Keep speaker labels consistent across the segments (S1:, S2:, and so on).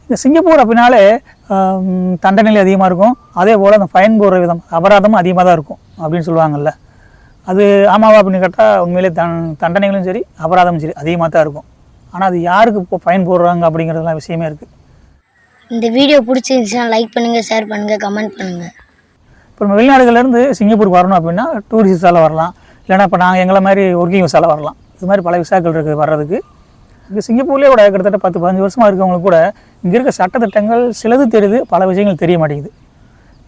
S1: இந்த சிங்கப்பூர் அப்படின்னாலே தண்டனை அதிகமாக இருக்கும். அதே போல் அந்த ஃபைன் போடுற விதம் அபராதமும் அதிகமாக தான் இருக்கும் அப்படின்னு சொல்லுவாங்கள்ல. அது ஆமாவா அப்படின்னு கேட்டால் உண்மையிலே தண்டனைகளும் சரி அபராதமும் சரி அதிகமாக தான் இருக்கும். ஆனால் அது யாருக்கு இப்போ ஃபைன் போடுறாங்க அப்படிங்கிறதுலாம் விஷயமே இருக்குது.
S2: இந்த வீடியோ பிடிச்சிருந்துச்சுன்னா லைக் பண்ணுங்கள், ஷேர் பண்ணுங்கள், கமெண்ட் பண்ணுங்கள்.
S1: இப்போ நம்ம வெளிநாடுகள்லேருந்து சிங்கப்பூருக்கு வரணும் அப்படின்னா டூரிஸ்ட் விசாவில் வரலாம், இல்லைனா இப்போ நாங்கள் எங்களை மாதிரி ஒர்க்கிங் விசாவில் வரலாம். இது மாதிரி பல விசாக்கள் இருக்குது வர்றதுக்கு. இங்கே சிங்கப்பூர்லேயே கூட கிட்டத்தட்ட 10-15 வருஷமாக இருக்கவங்களுக்கு கூட இங்கே இருக்க சட்டத்திட்டங்கள் சிலது தெரியுது, பல விஷயங்கள் தெரிய மாட்டேங்குது.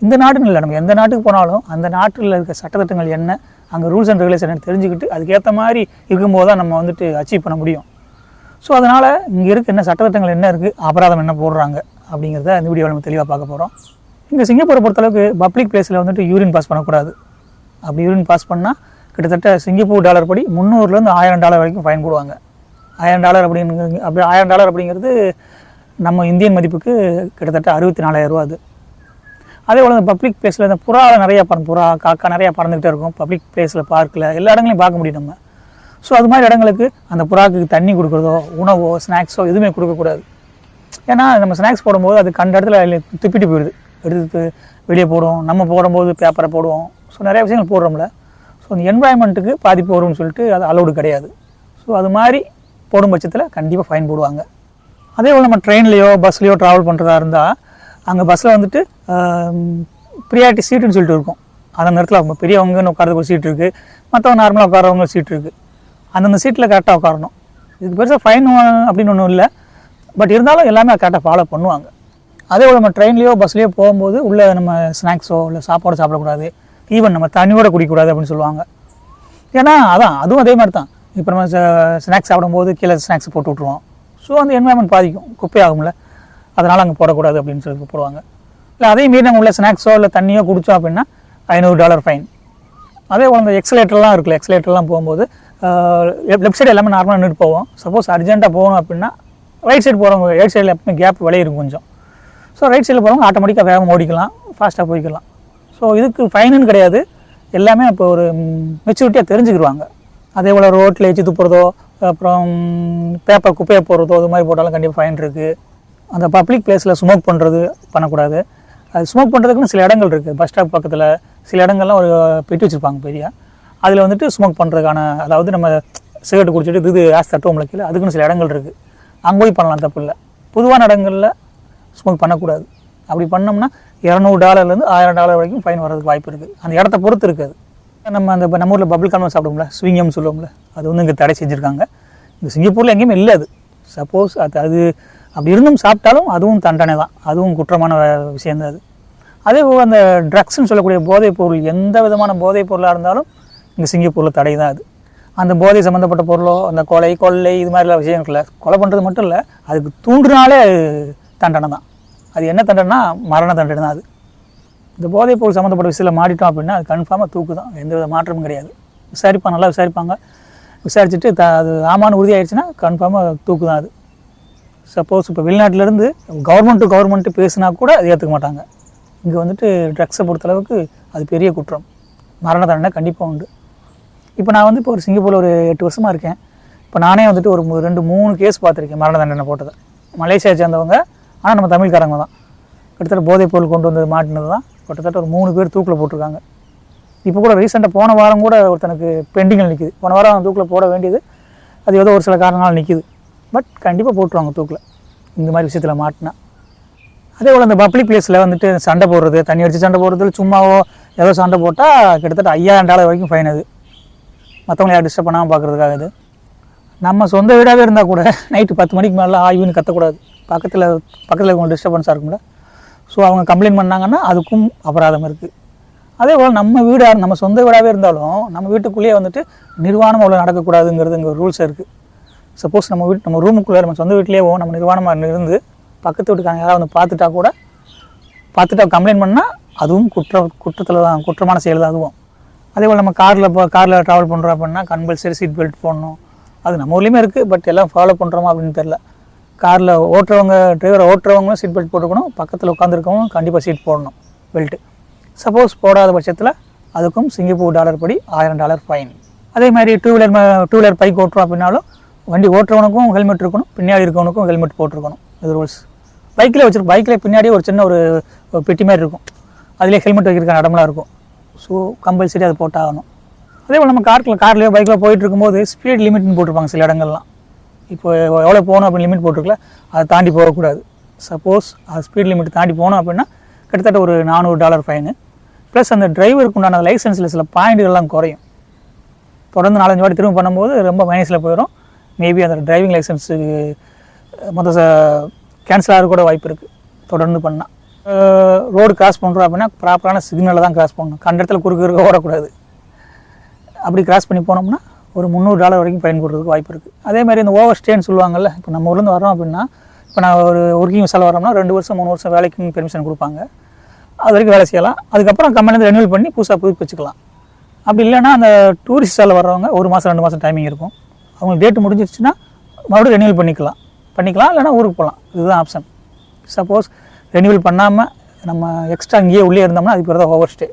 S1: இந்த நாடுன்னு இல்லை, நம்ம எந்த நாட்டுக்கு போனாலும் அந்த நாட்டில் இருக்க சட்டத்திட்டங்கள் என்ன, அங்கே ரூல்ஸ் அண்ட் ரெகுலேஷன் தெரிஞ்சுக்கிட்டு அதுக்கேற்ற மாதிரி இருக்கும்போது தான் நம்ம வந்துட்டு அச்சீவ் பண்ண முடியும். ஸோ அதனால் இங்கே இருக்க என்ன சட்டத்திட்டங்கள் என்ன இருக்குது, அபராதம் என்ன போடுறாங்க அப்படிங்கிறத இந்த வீடியோவில் நம்ம தெளிவாக பார்க்க போகிறோம். இங்கே சிங்கப்பூரை பொறுத்தளவுக்கு பப்ளிக் பிளேஸில் வந்துட்டு யூரின் பாஸ் பண்ணக்கூடாது. அப்படி யூரின் பாஸ் பண்ணால் கிட்டத்தட்ட சிங்கப்பூர் டாலர் படி $300 $1000 வரைக்கும் ஃபைன் போடுவாங்க. $1000 அப்படிங்கிறது நம்ம இந்தியன் மதிப்புக்கு கிட்டத்தட்ட 64,000 ரூபா. அது அதே போல் இந்த பப்ளிக் பிளேஸில் இந்த புறா நிறையா புறா காக்கா நிறையா பறந்துக்கிட்டே இருக்கும். பப்ளிக் பிளேஸில் பார்க்கில் எல்லா இடங்களையும் பார்க்க முடியும் நம்ம. ஸோ அது மாதிரி இடங்களுக்கு அந்த புறாவுக்கு தண்ணி கொடுக்குறதோ உணவோ ஸ்நாக்ஸோ எதுவுமே கொடுக்கக்கூடாது. ஏன்னா நம்ம ஸ்நாக்ஸ் போடும்போது அது கண்ட இடத்துல துப்பிட்டு போயிடுது, எடுத்து வெளியே போடுவோம். நம்ம போடும்போது பேப்பரை போடுவோம். ஸோ நிறைய விஷயங்கள் போடுறோம்ல. ஸோ அந்த என்வாயன்மெண்ட்டுக்கு பாதிப்பு வரும்னு சொல்லிட்டு அது அலௌடு கிடையாது. ஸோ அது மாதிரி போடும் பட்சத்தில் கண்டிப்பாக ஃபைன் போடுவாங்க. அதே போல் நம்ம ட்ரெயின்லேயோ பஸ்லேயோ ட்ராவல் பண்ணுறதா இருந்தால் அங்கே பஸ்ஸில் வந்துட்டு ப்ரியாரிட்டி சீட்டுன்னு சொல்லிட்டு இருக்கும். அந்த நேரத்தில் அவங்க பெரியவங்கன்னு உட்காரதுக்கு ஒரு சீட் இருக்குது, மற்றவங்க நார்மலாக உட்காரவங்க சீட் இருக்குது. அந்தந்த சீட்டில் கரெக்டாக உட்காரணும். இதுக்கு பெருசாக ஃபைன் அப்படின்னு ஒன்றும் இல்லை, பட் இருந்தாலும் எல்லாமே கரெக்டாக ஃபாலோ பண்ணுவாங்க. அதே போல் நம்ம ட்ரெயின்லேயோ பஸ்லேயோ போகும்போது உள்ளே நம்ம ஸ்நாக்ஸோ இல்லை சாப்பாடு சாப்பிடக்கூடாது, ஈவன் நம்ம தண்ணியோட குடிக்கக்கூடாது அப்படின்னு சொல்லுவாங்க. ஏன்னா அதுவும் அதே மாதிரி தான். இப்போ நம்ம ஸ்நாக்ஸ் சாப்பிடும்போது கீழே ஸ்நாக்ஸ் போட்டு விட்ருவோம். ஸோ அந்த என்வாயன்மெண்ட் பாதிக்கும், குப்பையாகும்ல, அதனால் அங்கே போடக்கூடாது அப்படின்னு சொல்லி போடுவாங்க. இல்லை அதே மீறி நம்ம உள்ள ஸ்நாக்ஸோ இல்லை தண்ணியோ குடித்தோம் அப்படின்னா $500 ஃபைன். அதே போல் அந்த எக்ஸலேட்டர்லாம் இருக்குல்ல, எக்ஸலேட்டர்லாம் போகும்போது லெஃப்ட் சைடு எல்லாமே நார்மலாக நின்றுட்டு போவோம். சப்போஸ் அர்ஜென்ட்டாக போகணும் அப்படின்னா ரைட் சைடு போகிறவங்க ரைட் சைடில் எப்பவுமே கேப் விளையிருக்கும் கொஞ்சம். ஸோ ரைட் சைடில் போகிறவங்க ஆட்டோமேட்டிக்காக வேகமாக ஓடிக்கலாம், ஃபாஸ்ட்டாக போய்க்கலாம். ஸோ இதுக்கு ஃபைனுன்னு கிடையாது, எல்லாமே இப்போ ஒரு மெச்சூரிட்டியாக தெரிஞ்சுக்கிடுவாங்க. அதே போல் ரோட்டில் எச்சு துப்புறதோ அப்புறம் பேப்பர் குப்பையை போடுறதோ அது மாதிரி போட்டாலும் கண்டிப்பாக ஃபைன் இருக்குது. அந்த பப்ளிக் பிளேஸில் ஸ்மோக் பண்ணக்கூடாது. அது ஸ்மோக் பண்ணுறதுக்குன்னு சில இடங்கள் இருக்குது. பஸ் ஸ்டாப் பக்கத்தில் சில இடங்கள்லாம் ஒரு பெட்டி வச்சுருப்பாங்க பெரிய, அதில் வந்துட்டு ஸ்மோக் பண்ணுறதுக்கான, அதாவது நம்ம சிகரெட் குடிச்சிட்டு இது ஆஸ் தட்டுவோம்ல கீழே, அதுக்குன்னு சில இடங்கள் இருக்குது. அங்கே போய் பண்ணலாம், தப்பு இல்லை. பொதுவான இடங்களில் ஸ்மோக் பண்ணக்கூடாது. அப்படி பண்ணோம்னா $200 $1000 வரைக்கும் ஃபைன் வரதுக்கு வாய்ப்பு இருக்குது. அந்த இடத்த பொறுத்து இருக்குது. நம்ம அந்த நம்ம ஊரில் பபிள் கார்ன் சாப்பிடுவோம்ல, ஸ்விங்கம்னு சொல்லுவோம்ல, அது வந்து இங்கே தடை செஞ்சுருக்காங்க. இந்த சிங்கப்பூரில் எங்கேயுமே இல்லை அது. சப்போஸ் அது அப்படி இருந்தும் சாப்பிட்டாலும் அதுவும் தண்டனை தான், அதுவும் குற்றமான விஷயந்தான் அது. அதே போல் அந்த ட்ரக்ஸ்ன்னு சொல்லக்கூடிய போதைப் பொருள், எந்த விதமான போதைப் பொருளாக இருந்தாலும் இங்கே சிங்கப்பூரில் தடை தான் அது. அந்த போதை சம்மந்தப்பட்ட பொருளோ அந்த கொள்ளை இது மாதிரிலாம் விஷயம் இருக்குல்ல, கொலை பண்ணுறது மட்டும் இல்லை, அதுக்கு தூண்டுனாலே தண்டனை தான். அது என்ன தண்டனைனா மரண தண்டனை தான் அது. இந்த போதைப் பொருள் சம்மந்தப்பட்ட விஷயத்தில் மாட்டிட்டோம் அப்படின்னா அது கன்ஃபார்மாக தூக்கு தான், எந்த வித மாற்றமும் கிடையாது. நல்லா விசாரிப்பாங்க. விசாரிச்சுட்டு அது ஆமான்னு உறுதியாகிடுச்சுன்னா கன்ஃபார்மாக தூக்கு தான் அது. சப்போஸ் இப்போ வெளிநாட்டிலேருந்து கவர்மெண்ட்டு பேசுனா கூட அது ஏற்றுக்க மாட்டாங்க. இங்கே வந்துட்டு ட்ரக்ஸை பொறுத்தளவுக்கு அது பெரிய குற்றம், மரண தண்டனை கண்டிப்பாக உண்டு. இப்போ நான் வந்து இப்போ ஒரு சிங்கப்பூரில் ஒரு 8 வருஷமாக இருக்கேன். இப்போ நானே வந்துட்டு ஒரு 2-3 கேஸ் பார்த்துருக்கேன் மரண தண்டனை போட்டதை. மலேசியா சேர்ந்தவங்க, ஆனால் நம்ம தமிழ்காரங்க தான். கிட்டத்தட்ட போதைப் பொருள் கொண்டு வந்து மாட்டினது தான். கிட்டத்தட்ட ஒரு 3 பேர் தூக்கில் போட்டிருக்காங்க. இப்போ கூட ரீசெண்டாக போன வாரம் கூட ஒருத்தனுக்கு பெண்டிங்கில் நிற்கிது. போன வாரம் தூக்கில் போட வேண்டியது, அது ஏதோ ஒரு சில காரணங்களால் நிற்கிது. பட் கண்டிப்பாக போட்டுருவாங்க தூக்கில் இந்த மாதிரி விஷயத்தில் மாட்டினா. அதே போல் இந்த பப்ளிக் பிளேஸில் வந்துட்டு சண்டை போடுறது, தண்ணி அடித்து சண்டை போடுறது, சும்மாவோ ஏதோ சண்டை போட்டால் கிட்டத்தட்ட $5000 வரைக்கும் ஃபைன். அது மற்றவங்களை யாரும் டிஸ்டர்ப் பண்ணாமல் பார்க்குறதுக்காக. இது நம்ம சொந்த வீடாகவே இருந்தால் கூட நைட்டு 10 மணிக்கு மேலே ஆய்வுன்னு கத்தக்கூடாது. பக்கத்தில் இருக்கவங்க டிஸ்டர்பன்ஸாக இருக்கும்ல. ஸோ அவங்க கம்ப்ளைண்ட் பண்ணாங்கன்னா அதுக்கும் அபராதம் இருக்குது. அதே போல் நம்ம சொந்த வீடாகவே இருந்தாலும் நம்ம வீட்டுக்குள்ளேயே வந்துட்டு நிர்வாணமாக அவ்வளோ நடக்கக்கூடாதுங்கிறது இங்கே ரூல்ஸ் இருக்குது. சப்போஸ் நம்ம ரூமுக்குள்ளே நம்ம சொந்த வீட்லேயே நம்ம நிர்வாணமாக இருந்து பக்கத்து வீட்டுக்காரங்க யாராவது வந்து பார்த்துட்டா கம்ப்ளைண்ட் பண்ணால் அதுவும் குற்றத்தில் தான், குற்றமான செயல் தான் அதுவும். அதே போல் நம்ம காரில் ட்ராவல் பண்ணுறோம் அப்படின்னா கம்பல்சரி சீட் பெல்ட் போடணும். அது நம்ம ஊர்லேயுமே இருக்குது, பட் எல்லாம் ஃபாலோ பண்ணுறோமா அப்படின்னு தெரில. காரில் டிரைவரை ஓட்டுறவங்களும் சீட் பெல்ட் போட்டுக்கணும், பக்கத்தில் உட்காந்துருக்கவங்க கண்டிப்பாக சீட் போடணும், பெல்ட்டு. சப்போஸ் போடாத பட்சத்தில் அதுக்கும் சிங்கப்பூர் டாலர் படி $1000 ஃபைன். அதே மாதிரி டூ வீலர் பைக் ஓட்டுறோம் அப்படின்னாலும் வண்டி ஓட்டுறவனுக்கும் ஹெல்மெட் இருக்கணும், பின்னாடி இருக்கவனுக்கும் ஹெல்மெட் போட்டிருக்கணும். இது ரூல்ஸ். பைக்கில் பின்னாடியே ஒரு சின்ன ஒரு பெட்டி மாதிரி இருக்கும், அதிலே ஹெல்மெட் வைக்கிறதுக்கான இடம்லாம் இருக்கும். ஸோ கம்பல்சரி அதை போட்டாகணும். அதே போல் நம்ம கார்லேயோ பைக்கில் போயிட்டு இருக்கும்போது ஸ்பீட் லிமிட்னு போட்டிருப்பாங்க சில இடங்கள்லாம். இப்போ எவ்வளோ போகணும் அப்படின்னு லிமிட் போட்டிருக்கல, அதை தாண்டி போகக்கூடாது. சப்போஸ் அது ஸ்பீட் லிமிட் தாண்டி போனோம் அப்படின்னா கிட்டத்தட்ட ஒரு $400 ஃபைனு. ப்ளஸ் அந்த டிரைவருக்கு உண்டான லைசன்ஸில் சில பாயிண்ட்கள்லாம் குறையும். தொடர்ந்து 4-5 வாட்டி திரும்ப பண்ணும்போது ரொம்ப மைனஸில் போயிடும். மேபி அந்த டிரைவிங் லைசன்ஸு கேன்சல் ஆக கூட வாய்ப்பு இருக்குது தொடர்ந்து பண்ணால். ரோடு கிராஸ் பண்ணுறோம் அப்படின்னா ப்ராப்பரான சிக்னலில் தான் கிராஸ் பண்ணணும். கண்ட இடத்துல குறுக்க ஓடக்கூடாது. அப்படி கிராஸ் பண்ணி போனோம்னா ஒரு $300 வரைக்கும் ஃபைன் போடுறதுக்கு வாய்ப்பு இருக்குது. அதே மாதிரி இந்த ஓவர் ஸ்டேன்னு சொல்லுவாங்கல்ல, இப்போ நம்ம ஊர்லேருந்து வரோம் அப்படின்னா, இப்போ நான் ஒரு ஒர்க்கிங் விசாவில் வரோம்னா 2 வருஷம் 3 வருஷம் வேலைக்கு பெர்மிஷன் கொடுப்பாங்க. அது வரைக்கும் வேலை செய்யலாம். அதுக்கப்புறம் கம்பெனிலேருந்து ரெனியூவல் பண்ணி புதுப்பிச்சு வச்சுக்கலாம். அப்படி இல்லைன்னா அந்த டூரிஸ்ட் விசாவில் வர்றவங்க 1 மாதம் 2 மாதம் டைமிங் இருக்கும். அவங்க டேட்டு முடிஞ்சிருச்சுன்னா மறுபடியும் ரெனியூவல் பண்ணிக்கலாம், இல்லைனா ஊருக்கு போகலாம். இதுதான் ஆப்ஷன். சப்போஸ் ரெனியூவல் பண்ணாமல் நம்ம எக்ஸ்ட்ரா இங்கேயே உள்ளே இருந்தோம்னா அதுக்கு பேர் தான் ஓவர் ஸ்டே.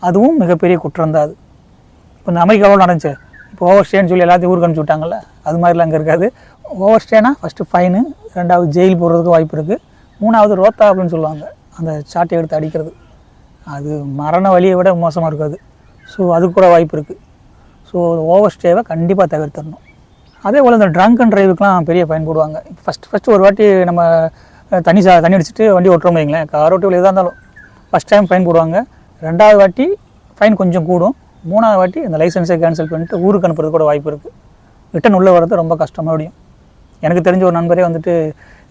S1: அதுவும் மிகப்பெரிய குற்றம் தான். அது இப்போ இந்த அமெரிக்காவோடு நடந்துச்சு. இப்போ ஓவர் ஸ்டேன்னு சொல்லி எல்லாத்தையும் ஊருக்கு அனுப்பிச்சி விட்டாங்கல்ல, அது மாதிரிலாம் அங்கே இருக்காது. ஓவர் ஸ்டேனா ஃபஸ்ட்டு ஃபைனு, 2வது ஜெயில் போடுறதுக்கு வாய்ப்பு இருக்குது, 3வது ரோத்தா அப்படின்னு சொல்லுவாங்க, அந்த சாட்டை எடுத்து அடிக்கிறது. அது மரண வலியை விட மோசமாக இருக்காது. ஸோ அதுக்கு கூட வாய்ப்பு இருக்குது. ஸோ ஓவர் ஸ்டேவை கண்டிப்பாக தவிர்த்திடணும். அதே போல் இந்த ட்ரங்க் அண்ட் டிரைவுக்குலாம் பெரிய ஃபைன் போடுவாங்க. ஃபஸ்ட்டு ஒரு வாட்டி நம்ம தண்ணி அடிச்சுட்டு வண்டி ஓட்டுறோம் வைங்களேன், கார் ஓட்டி எதாக இருந்தாலும் ஃபஸ்ட் டைம் ஃபைன் போடுவாங்க. 2வது வாட்டி ஃபைன் கொஞ்சம் கூடும். 3வது வாட்டி இந்த லைசன்ஸை கேன்சல் பண்ணிட்டு ஊருக்கு அனுப்புறது கூட வாய்ப்பு இருக்குது. ரிட்டன் உள்ளே வர்றது ரொம்ப கஷ்டம். மறுபடியும் எனக்கு தெரிஞ்ச ஒரு நண்பரே வந்துட்டு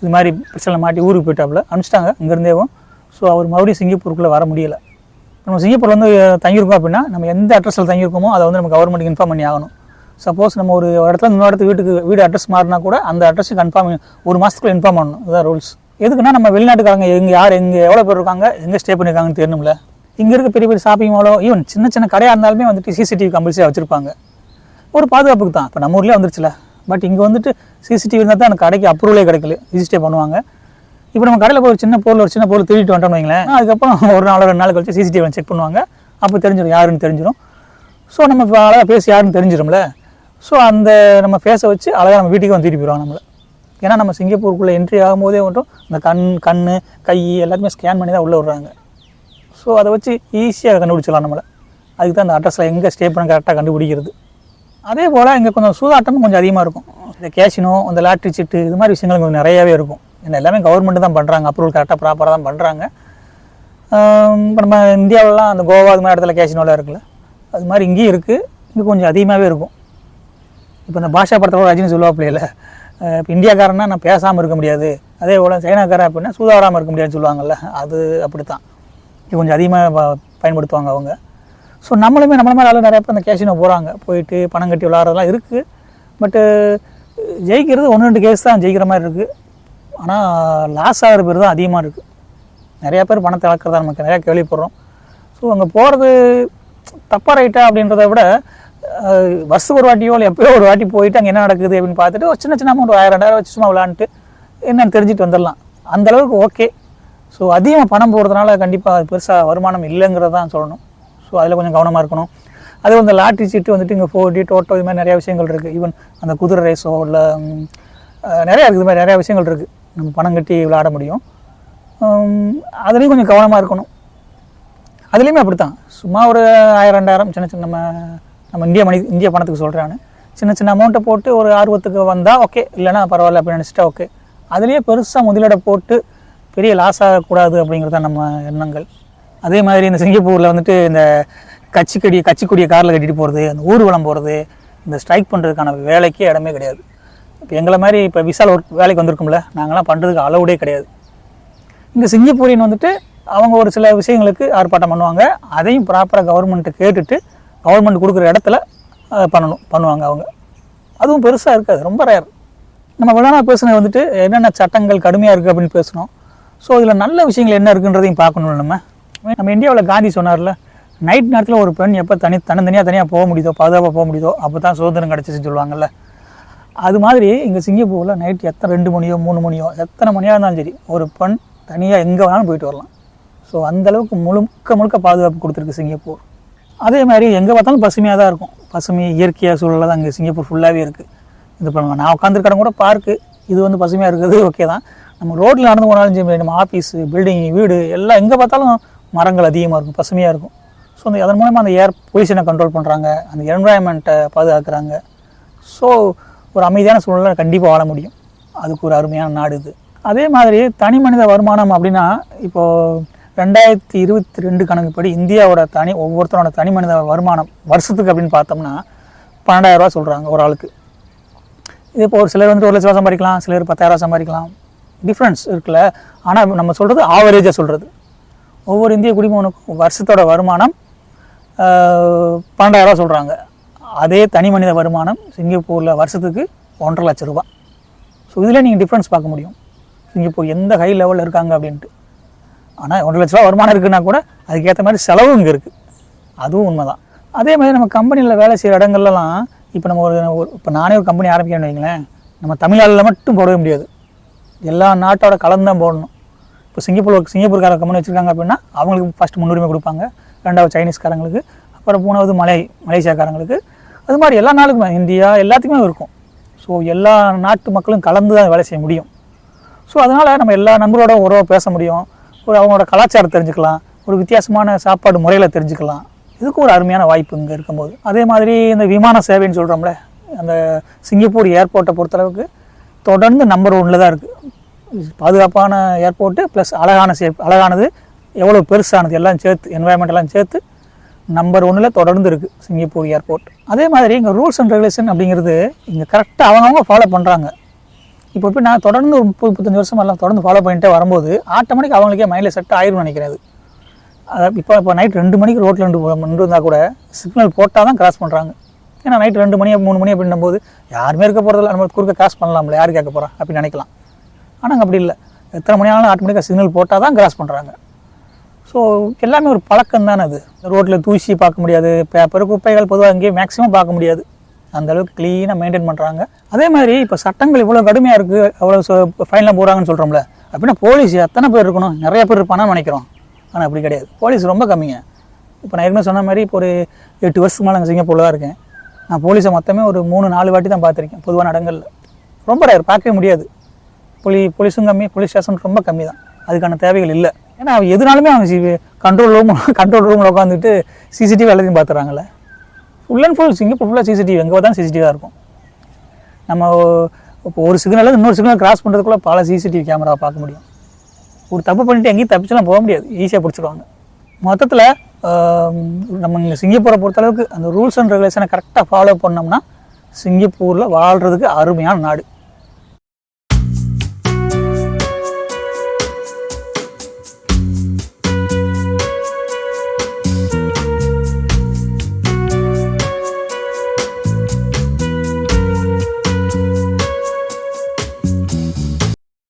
S1: இது மாதிரி பிரச்சனை மாட்டி ஊருக்கு போயிட்டாப்புல, அனுப்பிச்சிட்டாங்க இங்கேருந்தேவும். ஸோ அவர் மறுபடியும் சிங்கப்பூருக்குள்ளே வர முடியலை. நம்ம சிங்கப்பூரில் வந்து தங்கியிருக்கோம் அப்படின்னா நம்ம எந்த அட்ரஸில் தங்கியிருக்கோமோ அதை வந்து நம்ம கவர்மெண்ட்டுக்கு இன்ஃபார்ம் பண்ணி ஆகணும். சப்போஸ் நம்ம ஒரு இடத்துல இன்னொரு இடத்துக்கு வீடு அட்ரஸ் மாறினா கூட அந்த அட்ரஸுக்கு கன்ஃபார்ம் 1 மாதத்துக்குள்ள இன்ஃபார்ம் பண்ணணும். இதுதான் ரூல்ஸ். எதுக்குன்னா நம்ம வெளிநாட்டுக்காரங்க எங்கே எவ்வளோ பேர் இருக்காங்க, எங்கே ஸ்டே பண்ணியிருக்காங்கன்னு தெரியணும்ல. இங்கே இருக்க பெரிய பெரிய ஷாப்பிங் மாலோ ஈவன் சின்ன கடையாக இருந்தாலுமே வந்துட்டு சிசிடிவி கம்பல்சரி வச்சுருப்பாங்க. ஒரு பாதுகாப்புக்கு தான். இப்போ நம்ம ஊர்லேயே வந்துருச்சுல. பட் இங்கே வந்துட்டு சிசிடிவி இருந்தால் தான் அந்த கடைக்கு அப்ரூவலே கிடைக்கல, ரிஜிஸ்டர் பண்ணுவாங்க. இப்போ நம்ம கடையில் போய் ஒரு சின்ன பொருள் திருடிட்டு வந்துட்டோம் வைங்களேன், அதுக்கப்புறம் ஒரு 2 நாள் கழிச்சு சிசிடிவி செக் பண்ணுவாங்க. அப்போ தெரிஞ்சிடும், யாருன்னு தெரிஞ்சிடும். ஸோ நம்ம இப்போ அழகாக பேசி யாருன்னு தெரிஞ்சிடும்ல. ஸோ அந்த நம்ம ஃபேஸை வச்சு அழகாக நம்ம வீட்டுக்கு வந்து தூக்கிட்டு போயிடுவாங்க நம்மளை. ஏன்னா நம்ம சிங்கப்பூருக்குள்ளே என்ட்ரி ஆகும்போதே மட்டும் இந்த கண் கை எல்லாத்தையுமே ஸ்கேன் பண்ணி தான் உள்ளே விடுறாங்க. ஸோ அதை வச்சு ஈஸியாக கண்டுபிடிச்சிடலாம் நம்மளை. அதுக்கு தான் அந்த அட்ரஸில் எங்கே ஸ்டே பண்ண கரெக்டாக கண்டுபிடிக்கிறது. அதே போல் இங்கே கொஞ்சம் சூதாட்டமும் கொஞ்சம் அதிகமாக இருக்கும். இந்த கேஷினோ, இந்த லாட்ரி சீட்டு, இது மாதிரி விஷயங்கள் கொஞ்சம் நிறையாவே இருக்கும். ஏன்னா எல்லாமே கவர்மெண்ட்டு தான் பண்ணுறாங்க, அப்ரூவல் கரெக்டாக ப்ராப்பராக தான் பண்ணுறாங்க. இப்போ நம்ம இந்தியாவிலலாம் அந்த கோவா அது மாதிரி இடத்துல கேஷினோலாம் இருக்குல்ல, அது மாதிரி இங்கேயும் இருக்குது. இங்கே கொஞ்சம் அதிகமாகவே இருக்கும். இப்போ இந்த பாஷா படத்தில் ரஜினி சொல்லுவாப்பில்ல, இப்போ இந்தியாக்காரன்னா நான் பேசாமல் இருக்க முடியாது, அதே போல் சைனாக்காரன் அப்படின்னா சூதாடாமல் இருக்க முடியாதுன்னு சொல்லுவாங்கள்ல, அது அப்படி தான். இது கொஞ்சம் அதிகமாக பயன்படுத்துவாங்க அவங்க. ஸோ நம்மள மாதிரி ஆளு நிறைய பேர் அந்த கேஷினோ போகிறாங்க, போயிட்டு பணம் கட்டி விளாட்றதுலாம் இருக்குது. பட்டு ஜெயிக்கிறது 1-2 கேஸ் தான் ஜெயிக்கிற மாதிரி இருக்குது. ஆனால் லாஸ் ஆகிற பேர் தான் அதிகமாக இருக்குது. நிறையா பேர் பணத்தை இழக்கிறதா நமக்கு நிறையா கேள்விப்படுறோம். ஸோ அங்கே போகிறது தப்பாக ரைட்டா அப்படின்றத விட வருஷத்துக்கு ஒரு வாட்டியோ இல்லை எப்போயோ ஒரு வாட்டி போயிட்டு அங்கே என்ன நடக்குது அப்படின்னு பார்த்துட்டு ஒரு சின்ன அமௌண்ட் 1000-2000 வச்சு சும்மா விளாண்டுட்டு என்னென்னு தெரிஞ்சுட்டு வந்துடலாம். அந்தளவுக்கு ஓகே. ஸோ அதிகமாக பணம் போகிறதுனால கண்டிப்பாக அது பெருசாக வருமானம் இல்லைங்கிறது தான் சொல்லணும். ஸோ அதில் கொஞ்சம் கவனமாக இருக்கணும். அதே இந்த லாட்ரி சீட்டு வந்துட்டு இங்கே 4D டோட்டோ இது மாதிரி நிறையா விஷயங்கள் இருக்குது. ஈவன் அந்த குதிரை ரேஸோ இல்லை நிறையா இருக்குது. இது மாதிரி நிறையா விஷயங்கள் இருக்குது நம்ம பணம் கட்டி விளையாட முடியும். அதுலேயும் கொஞ்சம் கவனமாக இருக்கணும். அதுலேயுமே அப்படி தான். சும்மா ஒரு 1000-2000 சின்ன நம்ம இந்திய பணத்துக்கு சொல்கிறேன். சின்ன அமௌண்ட்டை போட்டு ஒரு ஆர்வத்துக்கு வந்தால் ஓகே, இல்லைனா பரவாயில்ல அப்படின்னு நினச்சிட்டா ஓகே. அதுலேயே பெருசாக முதலீடை போட்டு பெரிய லாஸ் ஆகக்கூடாது அப்படிங்கிறது தான் நம்ம எண்ணங்கள். அதே மாதிரி இந்த சிங்கப்பூரில் வந்துட்டு இந்த கட்சிக்குடிய காரில் கட்டிட்டு போகிறது, அந்த ஊர்வலம் போகிறது, இந்த ஸ்ட்ரைக் பண்ணுறதுக்கான வேலைக்கே இடமே கிடையாது. இப்போ எங்களை மாதிரி இப்போ விசால் வேலைக்கு வந்திருக்கும்ல, நாங்களாம் பண்ணுறதுக்கு அளவுடே கிடையாது. இங்கே சிங்கப்பூரின் வந்துட்டு அவங்க ஒரு சில விஷயங்களுக்கு ஆர்ப்பாட்டம் பண்ணுவாங்க. அதையும் ப்ராப்பராக கவர்மெண்ட்டை கேட்டுட்டு கவர்மெண்ட் கொடுக்குற இடத்துல பண்ணுவாங்க அவங்க. அதுவும் பெருசாக இருக்காது, ரொம்ப ரேர். நம்ம விழானா பேசுனது வந்துட்டு என்னென்ன சட்டங்கள் கடுமையாக இருக்குது அப்படின்னு பேசணும். ஸோ இதில் நல்ல விஷயங்கள் என்ன இருக்குன்றதையும் பார்க்கணும். நம்ம இந்தியாவில் காந்தி சொன்னார்ல, நைட் நேரத்தில் ஒரு பெண் எப்போ தனியாக போக முடியுதோ, பாதுகாப்பாக போக முடியுதோ அப்போ தான் சுதந்திரம் கிடச்சிச்சுன்னு சொல்லுவாங்கள்ல. அது மாதிரி இங்கே சிங்கப்பூரில் நைட் 2 மணியோ 3 மணியோ எத்தனை மணியாக இருந்தாலும் சரி ஒரு பெண் தனியாக எங்கே வேணாலும் போயிட்டு வரலாம். ஸோ அந்தளவுக்கு முழுக்க பாதுகாப்பு கொடுத்துருக்கு சிங்கப்பூர். அதே மாதிரி எங்கே பார்த்தாலும் பசுமையாக தான் இருக்கும். பசுமை இயற்கையாக சூழலாக தான் இங்கே சிங்கப்பூர் ஃபுல்லாகவே இருக்குது. இது இப்போ நான் உட்காந்துருக்கிற கூட பார்க்கு இது வந்து பசுமையாக இருக்குது ஓகே தான். நம்ம ரோட்டில் நடந்து போனாலும் சரி, நம்ம ஆஃபீஸு, பில்டிங், வீடு எல்லாம் எங்கே பார்த்தாலும் மரங்கள் அதிகமாக இருக்கும், பசுமையாக இருக்கும். ஸோ அதன் மூலமாக அந்த ஏர் பொல்யூஷனை கண்ட்ரோல் பண்ணுறாங்க, அந்த என்வரான்மெண்ட்டை பாதுகாக்கிறாங்க. ஸோ ஒரு அமைதியான சூழ்நிலை கண்டிப்பாக வாழ முடியும். அதுக்கு ஒரு அருமையான நாடு இது. அதே மாதிரி தனி மனித வருமானம் அப்படின்னா, இப்போது 2022 கணக்குப்படி இந்தியாவோட ஒவ்வொருத்தரோட தனி மனித வருமானம் வருஷத்துக்கு அப்படின்னு பார்த்தோம்னா 12,000 ரூபா சொல்கிறாங்க ஒரு ஆளுக்கு. இது இப்போ ஒரு சிலர் வந்து 1 லட்ச ரூபா சம்பாதிக்கலாம், சிலர் 10,000 ரூபா சம்பாதிக்கலாம், டிஃப்ரென்ஸ் இருக்குல்ல. ஆனால் நம்ம சொல்கிறது ஆவரேஜாக சொல்கிறது. ஒவ்வொரு இந்திய குடிமகனுக்கும் வருஷத்தோட வருமானம் 12,000 ரூபா சொல்கிறாங்க. அதே தனி மனித வருமானம் சிங்கப்பூரில் வருஷத்துக்கு 1.5 லட்ச ரூபா. ஸோ இதில் நீங்கள் டிஃப்ரென்ஸ் பார்க்க முடியும் சிங்கப்பூர் எந்த ஹை லெவலில் இருக்காங்க அப்படின்ட்டு. ஆனால் 1.5 லட்ச ரூபா வருமானம் இருக்குன்னா கூட அதுக்கேற்ற மாதிரி செலவு இங்கே இருக்குது, அதுவும் உண்மை தான். அதே மாதிரி நம்ம கம்பெனியில் வேலை செய்கிற இடங்கள்லாம் இப்போ நம்ம இப்போ நானே ஒரு கம்பெனி ஆரம்பிக்கணும்னு வைங்களேன், நம்ம தமிழ்நாட்டில் மட்டும் போடவே முடியாது, எல்லா நாட்டோட கலந்து தான் போடணும். இப்போ சிங்கப்பூர்கார கம்பெனி வச்சுருக்காங்க அப்படின்னா அவங்களுக்கு ஃபஸ்ட்டு முன்னுரிமை கொடுப்பாங்க, 2வது சைனீஸ்காரங்களுக்கு, அப்புறம் 3வது மலேசியாக்காரங்களுக்கு. அது மாதிரி எல்லா நாளுக்குமே இந்தியா எல்லாத்துக்குமே இருக்கும். ஸோ எல்லா நாட்டு மக்களும் கலந்து தான் வேலை செய்ய முடியும். ஸோ அதனால் நம்ம எல்லா நண்பரோட உறவை பேச முடியும், ஒரு அவங்களோட கலாச்சாரம் தெரிஞ்சுக்கலாம், ஒரு வித்தியாசமான சாப்பாடு முறையில் தெரிஞ்சுக்கலாம். இதுக்கு ஒரு அருமையான வாய்ப்பு இங்கே இருக்கும்போது. அதே மாதிரி இந்த விமான சேவைன்னு சொல்கிறோம்ல, அந்த சிங்கப்பூர் ஏர்போர்ட்டை பொறுத்தளவுக்கு தொடர்ந்து நம்பர் 1ல் தான் இருக்குது. பாதுகாப்பான ஏர்போர்ட்டு ப்ளஸ் அழகானது, எவ்வளோ பெருசானது எல்லாம் சேர்த்து, என்வாயன்மெண்ட் எல்லாம் சேர்த்து நம்பர் 1ல் தொடர்ந்து இருக்குது சிங்கப்பூர் ஏர்போர்ட். அதே மாதிரி இங்கே ரூல்ஸ் அண்ட் ரெகுலேஷன் அப்படிங்கிறது இங்கே கரெக்டாக அவங்கவுங்க ஃபாலோ பண்ணுறாங்க. இப்போ நான் தொடர்ந்து ஒரு 30-35 வருஷம் எல்லாம் தொடர்ந்து ஃபாலோ பண்ணிட்டே வரும்போது ஆட்டோமேட்டிக் அவங்களுக்கே மைண்டில் செட் ஆயிரும்னு நினைக்கிறது. இப்போ நைட் 2 மணிக்கு ரோட்டில் நின்று இருந்தால் கூட சிக்னல் போட்டால் தான் கிராஸ் பண்ணுறாங்க. ஏன்னா நைட் 2 மணி 3 மணி அப்படின்னும் போது யாருமே இருக்க போகிறதில்ல, நம்ம குறுக்க கிராஸ் பண்ணலாம்ல, யார் கேட்க போகிறா அப்படின்னு நினைக்கலாம். ஆனால் அங்கே அப்படி இல்லை, எத்தனை மணி ஆனாலும் ஆட்டோமேட்டிக்காக சிக்னல் போட்டால் தான் கிராஸ் பண்ணுறாங்க. ஸோ எல்லாமே ஒரு பழக்கம் தானே அது. ரோட்டில் தூசி பார்க்க முடியாது, பேப்பர் குப்பைகள் பொதுவாக அங்கேயே மேக்ஸிமம் பார்க்க முடியாது, அந்தளவுக்கு க்ளீனாக மெயின்டைன் பண்ணுறாங்க. அதே மாதிரி இப்போ சட்டங்கள் இவ்வளோ கடுமையாக இருக்குது, அவ்வளோ ஃபைனெலாம் போகிறாங்கன்னு சொல்கிறோம்ல, அப்படின்னா போலீஸ் எத்தனை பேர் இருக்கணும், நிறைய பேர் இருப்பானான்னு நினைக்கிறோம். ஆனால் அப்படி கிடையாது, போலீஸ் ரொம்ப கம்மிங்க. இப்போ நான் ஏற்கனவே சொன்ன மாதிரி இப்போ ஒரு 8 வருஷத்துக்கு மேலே அங்கே சிங்கப்பூரில் தான் இருக்கேன். நான் போலீஸை மொத்தமே ஒரு 3-4 வாட்டி தான் பார்த்துருக்கேன் பொதுவான இடங்களில். ரொம்ப ரேர், பார்க்கவே முடியாது. போலீஸும் கம்மி, போலீஸ் ஸ்டேஷன் ரொம்ப கம்மி தான், அதுக்கான தேவைகள் இல்லை. ஏன்னா எதுனாலுமே அவங்க கண்ட்ரோல் ரூமில் உட்காந்துட்டு சிசிடிவி எல்லாத்தையும் பார்த்துறாங்கல்ல. ஃபுல் அண்ட் ஃபுல் சிங்கப்பூர் ஃபுல்லாக சிசிடிவி, எங்கே பார்த்தாலும் சிசிடிவியாக இருக்கும். நம்ம இப்போ ஒரு சிக்னலில் இன்னொரு சிக்னல் கிராஸ் பண்ணுறதுக்குள்ளே பல சிசிடிவி கேமராவை பார்க்க முடியும். ஒரு தப்பு பண்ணிட்டு எங்கேயும் தப்பிச்செல்லாம் போக முடியாது, ஈஸியாக பிடிச்சிடுவாங்க. மொத்தத்தில் நம்ம இங்கே சிங்கப்பூரை பொறுத்தளவுக்கு அந்த ரூல்ஸ் அண்ட் ரெகுலேஷனை கரெக்டாக ஃபாலோ பண்ணோம்னா சிங்கப்பூரில் வாழ்கிறதுக்கு அருமையான நாடு.